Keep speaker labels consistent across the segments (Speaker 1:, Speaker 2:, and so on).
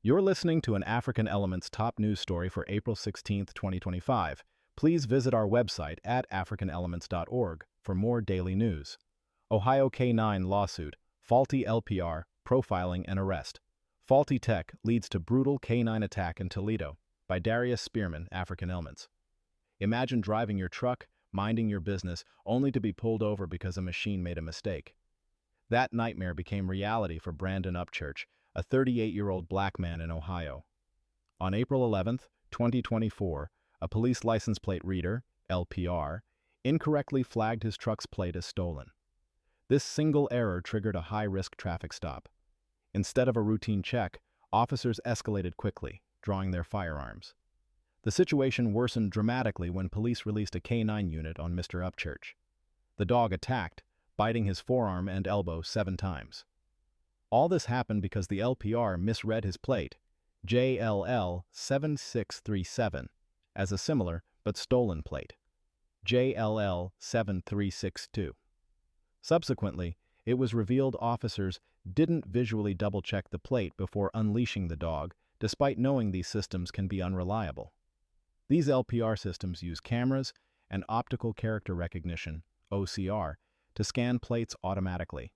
Speaker 1: You're listening to an African Elements top news story for April 16, 2025. Please visit our website at africanelements.org for more daily news. Ohio K9 lawsuit, faulty LPR, profiling and arrest. Faulty tech leads to brutal K9 attack in Toledo, by Darius Spearman, African Elements. Imagine driving your truck, minding your business, only to be pulled over because a machine made a mistake. That nightmare became reality for Brandon Upchurch, a 38-year-old black man in Ohio. On April 11, 2024, a police license plate reader, LPR, incorrectly flagged his truck's plate as stolen. This single error triggered a high-risk traffic stop. Instead of a routine check, officers escalated quickly, drawing their firearms. The situation worsened dramatically when police released a K9 unit on Mr. Upchurch. The dog attacked, biting his forearm and elbow 7 times. All this happened because the LPR misread his plate, JLL7637, as a similar but stolen plate, JLL7362. Subsequently, it was revealed officers didn't visually double-check the plate before unleashing the dog, despite knowing these systems can be unreliable. These LPR systems use cameras and optical character recognition, OCR, to scan plates automatically.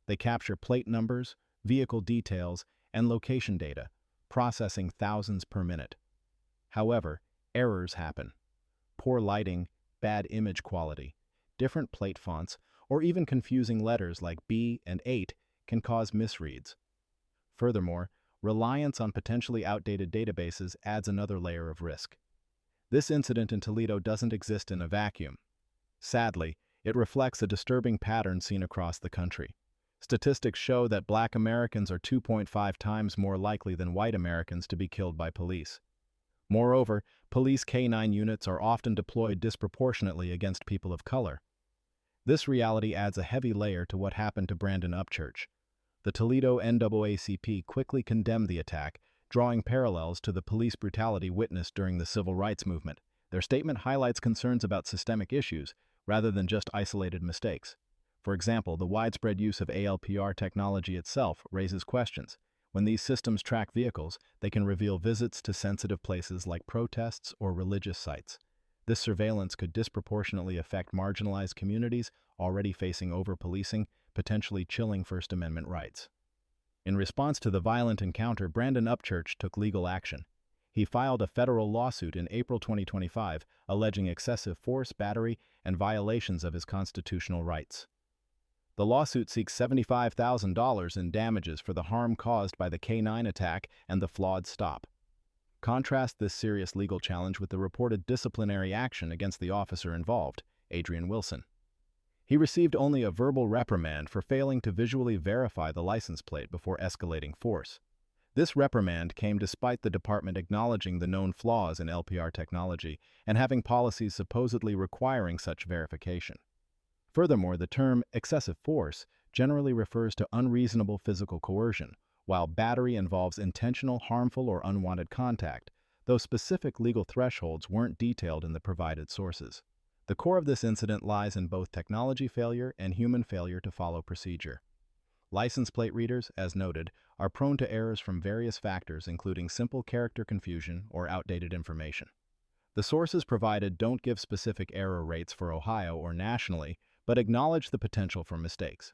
Speaker 1: They capture plate numbers, vehicle details, and location data, processing thousands per minute. However, errors happen. Poor lighting, bad image quality, different plate fonts, or even confusing letters like B and 8 can cause misreads. Furthermore, reliance on potentially outdated databases adds another layer of risk. This incident in Toledo doesn't exist in a vacuum. Sadly, it reflects a disturbing pattern seen across the country. Statistics show that Black Americans are 2.5 times more likely than white Americans to be killed by police. Moreover, police K9 units are often deployed disproportionately against people of color. This reality adds a heavy layer to what happened to Brandon Upchurch. The Toledo NAACP quickly condemned the attack, drawing parallels to the police brutality witnessed during the civil rights movement. Their statement highlights concerns about systemic issues, rather than just isolated mistakes. For example, the widespread use of ALPR technology itself raises questions. When these systems track vehicles, they can reveal visits to sensitive places like protests or religious sites. This surveillance could disproportionately affect marginalized communities already facing over-policing, potentially chilling First Amendment rights. In response to the violent encounter, Brandon Upchurch took legal action. He filed a federal lawsuit in April 2025 alleging excessive force, battery, and violations of his constitutional rights. The lawsuit seeks $75,000 in damages for the harm caused by the K9 attack and the flawed stop. Contrast this serious legal challenge with the reported disciplinary action against the officer involved, Adrian Wilson. He received only a verbal reprimand for failing to visually verify the license plate before escalating force. This reprimand came despite the department acknowledging the known flaws in LPR technology and having policies supposedly requiring such verification. Furthermore, the term excessive force generally refers to unreasonable physical coercion, while battery involves intentional, harmful, or unwanted contact, though specific legal thresholds weren't detailed in the provided sources. The core of this incident lies in both technology failure and human failure to follow procedure. License plate readers, as noted, are prone to errors from various factors including simple character confusion or outdated information. The sources provided don't give specific error rates for Ohio or nationally, but acknowledge the potential for mistakes.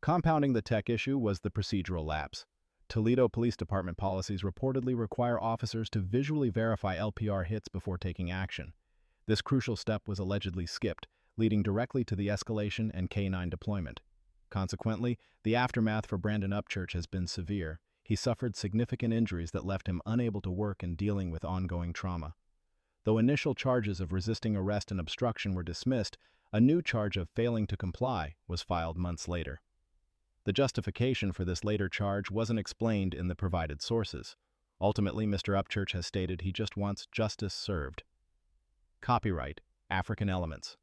Speaker 1: Compounding the tech issue was the procedural lapse. Toledo Police Department policies reportedly require officers to visually verify LPR hits before taking action. This crucial step was allegedly skipped, leading directly to the escalation and K9 deployment. Consequently, the aftermath for Brandon Upchurch has been severe. He suffered significant injuries that left him unable to work and dealing with ongoing trauma. Though initial charges of resisting arrest and obstruction were dismissed, a new charge of failing to comply was filed months later. The justification for this later charge wasn't explained in the provided sources. Ultimately, Mr. Upchurch has stated he just wants justice served. Copyright, African Elements.